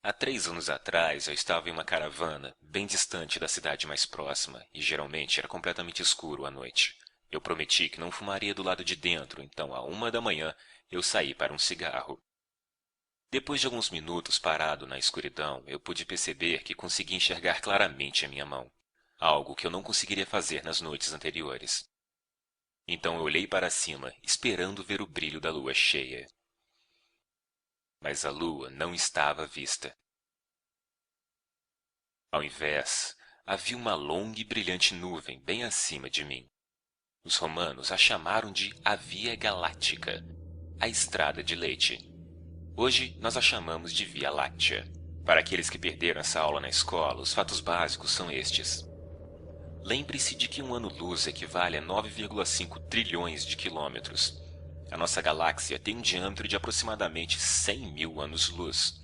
Há 3 anos atrás, eu estava em uma caravana, bem distante da cidade mais próxima, e geralmente era completamente escuro à noite. Eu prometi que não fumaria do lado de dentro, então, à 1 da manhã, eu saí para um cigarro. Depois de alguns minutos parado na escuridão, eu pude perceber que consegui enxergar claramente a minha mão, algo que eu não conseguiria fazer nas noites anteriores. Então eu olhei para cima, esperando ver o brilho da lua cheia. Mas a lua não estava à vista. Ao invés, havia uma longa e brilhante nuvem bem acima de mim. Os romanos a chamaram de a Via Galáctica, a Estrada de Leite. Hoje nós a chamamos de Via Láctea. Para aqueles que perderam essa aula na escola, os fatos básicos são estes. Lembre-se de que um ano-luz equivale a 9,5 trilhões de quilômetros. A nossa galáxia tem um diâmetro de aproximadamente 100 mil anos-luz.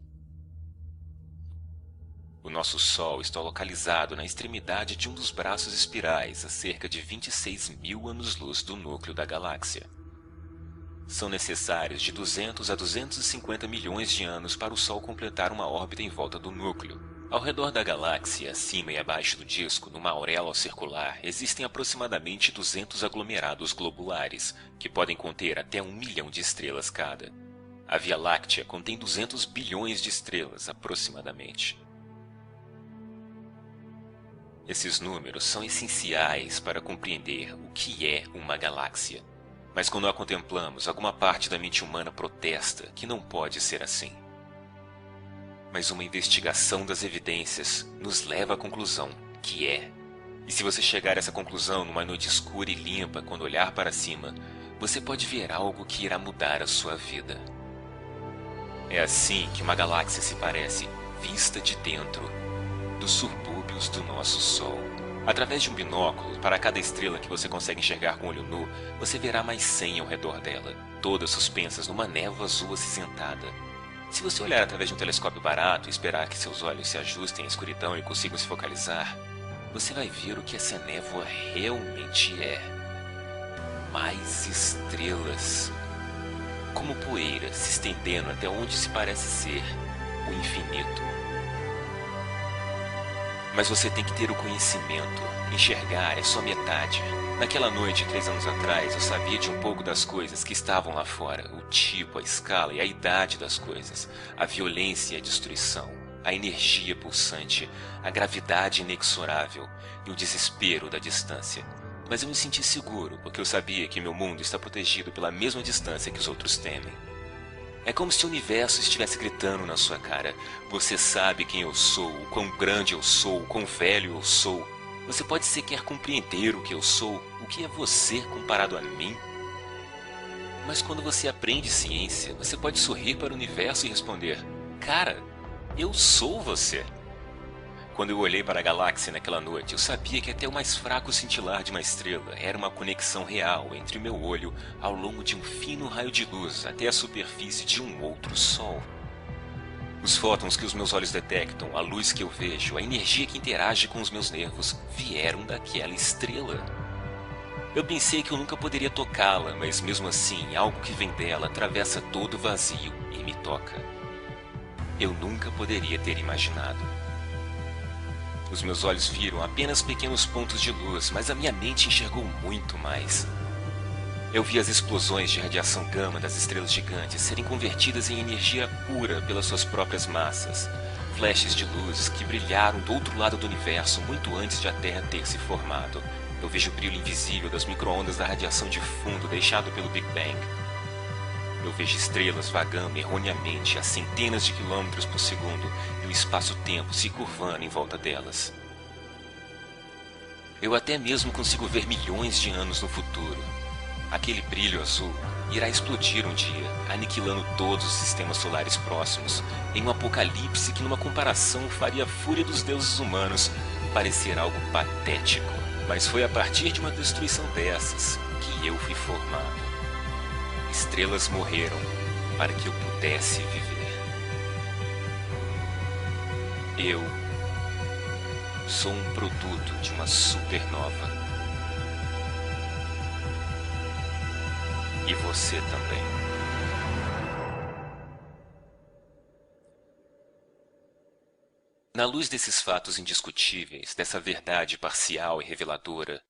O nosso Sol está localizado na extremidade de um dos braços espirais, a cerca de 26 mil anos-luz do núcleo da galáxia. São necessários de 200 a 250 milhões de anos para o Sol completar uma órbita em volta do núcleo. Ao redor da galáxia, acima e abaixo do disco, numa auréola circular, existem aproximadamente 200 aglomerados globulares, que podem conter até 1 milhão de estrelas cada. A Via Láctea contém 200 bilhões de estrelas, aproximadamente. Esses números são essenciais para compreender o que é uma galáxia. Mas quando a contemplamos, alguma parte da mente humana protesta que não pode ser assim. Mas uma investigação das evidências nos leva à conclusão que é. E se você chegar a essa conclusão numa noite escura e limpa, quando olhar para cima, você pode ver algo que irá mudar a sua vida. É assim que uma galáxia se parece, vista de dentro, dos subúrbios do nosso Sol. Através de um binóculo, para cada estrela que você consegue enxergar com o olho nu, você verá mais 100 ao redor dela, todas suspensas numa névoa azul acinzentada. Se você olhar através de um telescópio barato e esperar que seus olhos se ajustem à escuridão e consigam se focalizar, você vai ver o que essa névoa realmente é. Mais estrelas. Como poeira se estendendo até onde se parece ser o infinito. Mas você tem que ter o conhecimento. Enxergar é só metade. Naquela noite, 3 anos atrás, eu sabia de um pouco das coisas que estavam lá fora. O tipo, a escala e a idade das coisas. A violência e a destruição. A energia pulsante. A gravidade inexorável. E o desespero da distância. Mas eu me senti seguro, porque eu sabia que meu mundo está protegido pela mesma distância que os outros temem. É como se o universo estivesse gritando na sua cara. Você sabe quem eu sou, o quão grande eu sou, o quão velho eu sou. Você pode sequer compreender o que eu sou, o que é você comparado a mim. Mas quando você aprende ciência, você pode sorrir para o universo e responder: cara, eu sou você. Quando eu olhei para a galáxia naquela noite, eu sabia que até o mais fraco cintilar de uma estrela era uma conexão real entre o meu olho ao longo de um fino raio de luz até a superfície de um outro Sol. Os fótons que os meus olhos detectam, a luz que eu vejo, a energia que interage com os meus nervos, vieram daquela estrela. Eu pensei que eu nunca poderia tocá-la, mas mesmo assim, algo que vem dela atravessa todo o vazio e me toca. Eu nunca poderia ter imaginado. Os meus olhos viram apenas pequenos pontos de luz, mas a minha mente enxergou muito mais. Eu vi as explosões de radiação gama das estrelas gigantes serem convertidas em energia pura pelas suas próprias massas. Flashes de luz que brilharam do outro lado do universo muito antes de a Terra ter se formado. Eu vejo o brilho invisível das micro-ondas da radiação de fundo deixado pelo Big Bang. Eu vejo estrelas vagando erroneamente a centenas de quilômetros por segundo e o espaço-tempo se curvando em volta delas. Eu até mesmo consigo ver milhões de anos no futuro. Aquele brilho azul irá explodir um dia, aniquilando todos os sistemas solares próximos, em um apocalipse que numa comparação faria a fúria dos deuses humanos parecer algo patético. Mas foi a partir de uma destruição dessas que eu fui formado. Estrelas morreram para que eu pudesse viver. Eu sou um produto de uma supernova. E você também. Na luz desses fatos indiscutíveis, dessa verdade parcial e reveladora,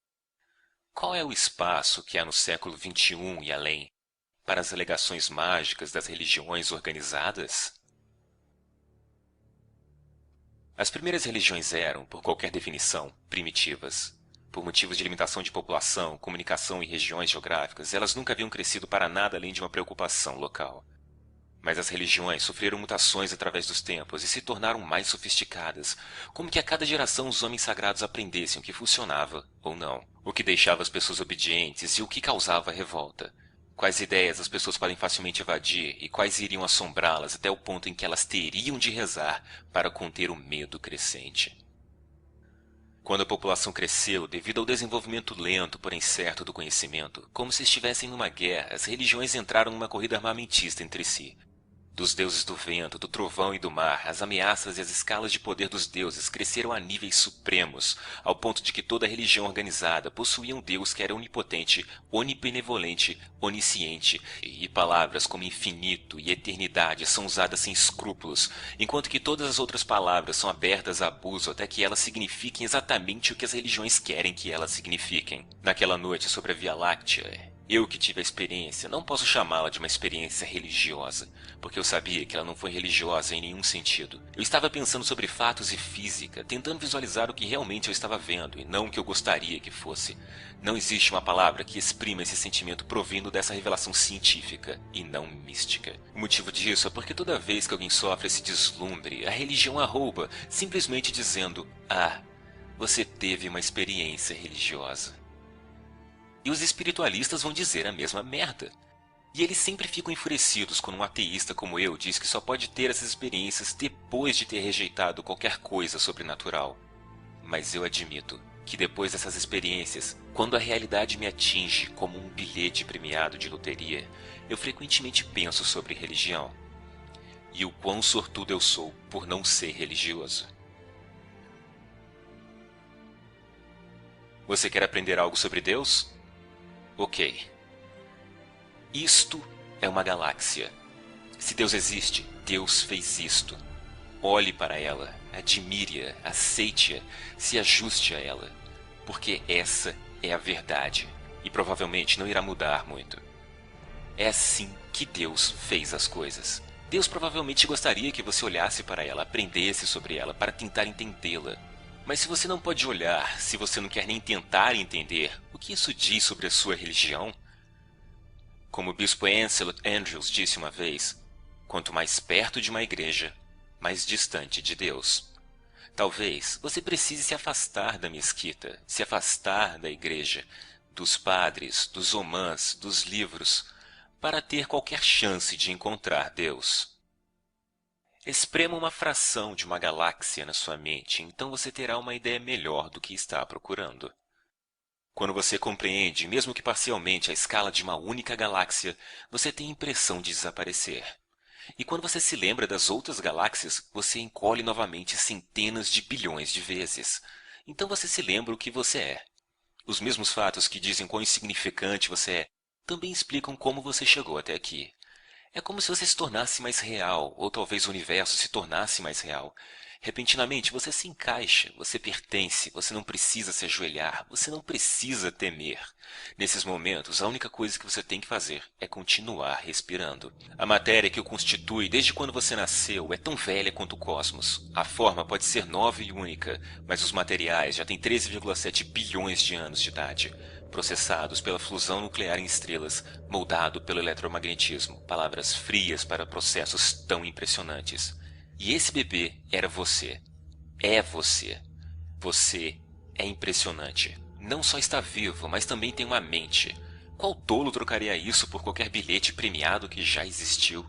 qual é o espaço que há no século XXI e além para as alegações mágicas das religiões organizadas? As primeiras religiões eram, por qualquer definição, primitivas. Por motivos de limitação de população, comunicação e regiões geográficas, elas nunca haviam crescido para nada além de uma preocupação local. Mas as religiões sofreram mutações através dos tempos e se tornaram mais sofisticadas, como que a cada geração os homens sagrados aprendessem o que funcionava ou não, o que deixava as pessoas obedientes e o que causava revolta. Quais ideias as pessoas podem facilmente evadir e quais iriam assombrá-las até o ponto em que elas teriam de rezar para conter o medo crescente. Quando a população cresceu devido ao desenvolvimento lento, porém certo do conhecimento, como se estivessem numa guerra, as religiões entraram numa corrida armamentista entre si. Dos deuses do vento, do trovão e do mar, as ameaças e as escalas de poder dos deuses cresceram a níveis supremos, ao ponto de que toda religião organizada possuía um deus que era onipotente, onibenevolente, onisciente, e palavras como infinito e eternidade são usadas sem escrúpulos, enquanto que todas as outras palavras são abertas a abuso até que elas signifiquem exatamente o que as religiões querem que elas signifiquem. Naquela noite sobre a Via Láctea, eu que tive a experiência, não posso chamá-la de uma experiência religiosa, porque eu sabia que ela não foi religiosa em nenhum sentido. Eu estava pensando sobre fatos e física, tentando visualizar o que realmente eu estava vendo e não o que eu gostaria que fosse. Não existe uma palavra que exprima esse sentimento provindo dessa revelação científica e não mística. O motivo disso é porque toda vez que alguém sofre esse deslumbre, a religião a rouba, simplesmente dizendo: "Ah, você teve uma experiência religiosa." E os espiritualistas vão dizer a mesma merda. E eles sempre ficam enfurecidos quando um ateísta como eu diz que só pode ter essas experiências depois de ter rejeitado qualquer coisa sobrenatural. Mas eu admito que depois dessas experiências, quando a realidade me atinge como um bilhete premiado de loteria, eu frequentemente penso sobre religião. E o quão sortudo eu sou por não ser religioso. Você quer aprender algo sobre Deus? Ok. Isto é uma galáxia. Se Deus existe, Deus fez isto. Olhe para ela, admire-a, aceite-a, se ajuste a ela, porque essa é a verdade e provavelmente não irá mudar muito. É assim que Deus fez as coisas. Deus provavelmente gostaria que você olhasse para ela, aprendesse sobre ela para tentar entendê-la. Mas se você não pode olhar, se você não quer nem tentar entender, o que isso diz sobre a sua religião? Como o bispo Ansel Andrews disse uma vez, quanto mais perto de uma igreja, mais distante de Deus. Talvez você precise se afastar da mesquita, se afastar da igreja, dos padres, dos omãs, dos livros, para ter qualquer chance de encontrar Deus. Esprema uma fração de uma galáxia na sua mente, então você terá uma ideia melhor do que está procurando. Quando você compreende, mesmo que parcialmente, a escala de uma única galáxia, você tem a impressão de desaparecer. E quando você se lembra das outras galáxias, você encolhe novamente centenas de bilhões de vezes. Então você se lembra o que você é. Os mesmos fatos que dizem quão insignificante você é, também explicam como você chegou até aqui. É como se você se tornasse mais real, ou talvez o universo se tornasse mais real. Repentinamente você se encaixa, você pertence, você não precisa se ajoelhar, você não precisa temer. Nesses momentos, a única coisa que você tem que fazer é continuar respirando. A matéria que o constitui desde quando você nasceu é tão velha quanto o cosmos. A forma pode ser nova e única, mas os materiais já têm 13,7 bilhões de anos de idade. Processados pela fusão nuclear em estrelas, moldado pelo eletromagnetismo, palavras frias para processos tão impressionantes. E esse bebê era você. É você. Você é impressionante. Não só está vivo, mas também tem uma mente. Qual tolo trocaria isso por qualquer bilhete premiado que já existiu?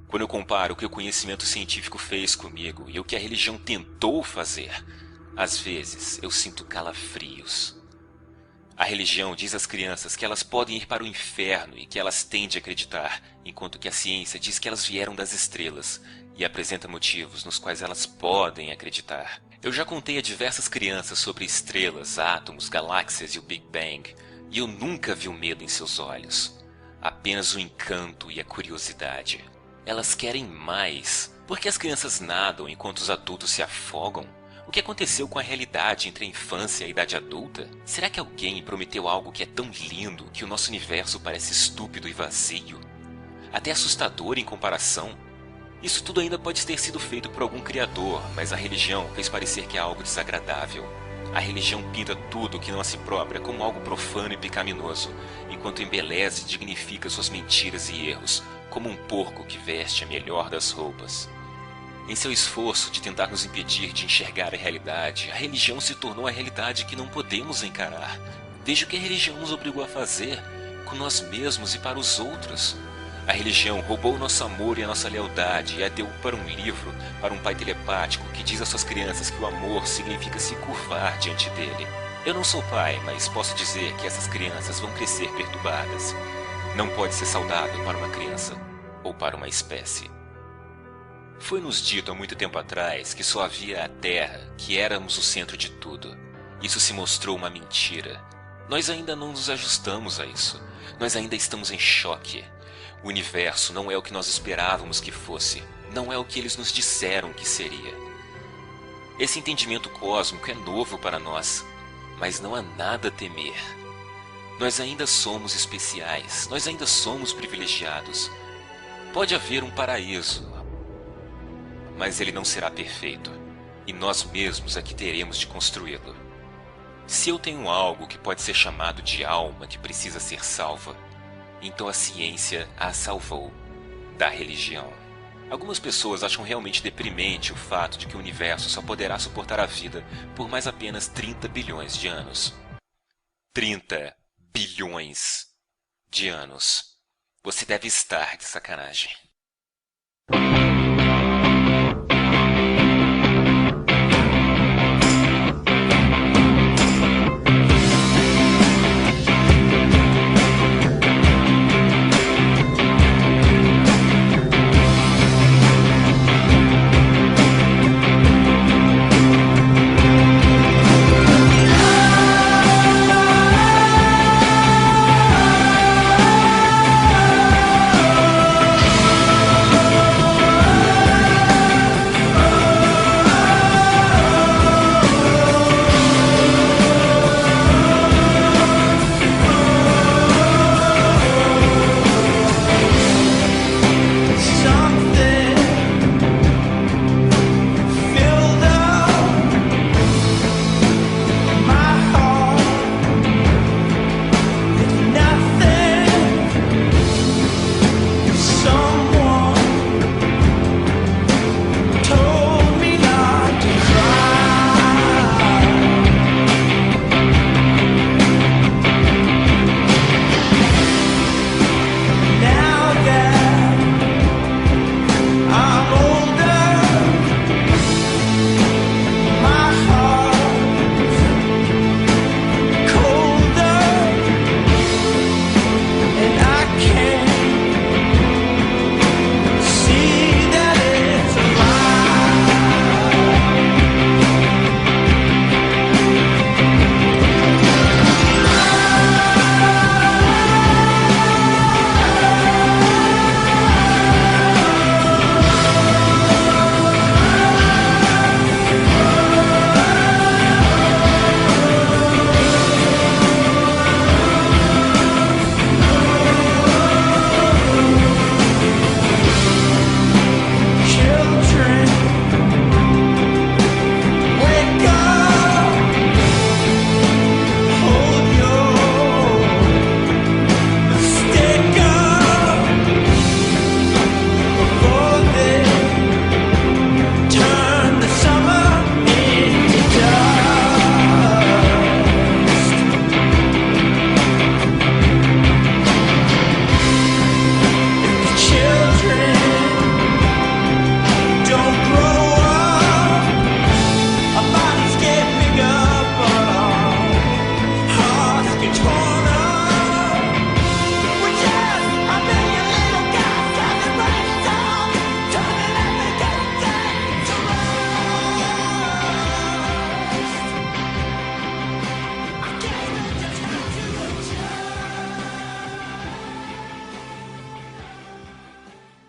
Quando eu comparo o que o conhecimento científico fez comigo e o que a religião tentou fazer, às vezes eu sinto calafrios. A religião diz às crianças que elas podem ir para o inferno e que elas têm de acreditar, enquanto que a ciência diz que elas vieram das estrelas e apresenta motivos nos quais elas podem acreditar. Eu já contei a diversas crianças sobre estrelas, átomos, galáxias e o Big Bang, e eu nunca vi o medo em seus olhos. Apenas o encanto e a curiosidade. Elas querem mais. Por que as crianças nadam enquanto os adultos se afogam? O que aconteceu com a realidade entre a infância e a idade adulta? Será que alguém prometeu algo que é tão lindo que o nosso universo parece estúpido e vazio? Até assustador em comparação? Isso tudo ainda pode ter sido feito por algum criador, mas a religião fez parecer que é algo desagradável. A religião pinta tudo que não a si própria como algo profano e pecaminoso, enquanto embeleza e dignifica suas mentiras e erros, como um porco que veste a melhor das roupas. Em seu esforço de tentar nos impedir de enxergar a realidade, a religião se tornou a realidade que não podemos encarar. Veja o que a religião nos obrigou a fazer, com nós mesmos e para os outros. A religião roubou o nosso amor e a nossa lealdade e a deu para um livro, para um pai telepático que diz às suas crianças que o amor significa se curvar diante dele. Eu não sou pai, mas posso dizer que essas crianças vão crescer perturbadas. Não pode ser saudável para uma criança ou para uma espécie. Foi-nos dito há muito tempo atrás que só havia a Terra, que éramos o centro de tudo. Isso se mostrou uma mentira. Nós ainda não nos ajustamos a isso. Nós ainda estamos em choque. O universo não é o que nós esperávamos que fosse. Não é o que eles nos disseram que seria. Esse entendimento cósmico é novo para nós, mas não há nada a temer. Nós ainda somos especiais. Nós ainda somos privilegiados. Pode haver um paraíso, mas ele não será perfeito, e nós mesmos é que teremos de construí-lo. Se eu tenho algo que pode ser chamado de alma que precisa ser salva, então a ciência a salvou da religião. Algumas pessoas acham realmente deprimente o fato de que o universo só poderá suportar a vida por mais apenas 30 bilhões de anos. 30 bilhões de anos. Você deve estar de sacanagem.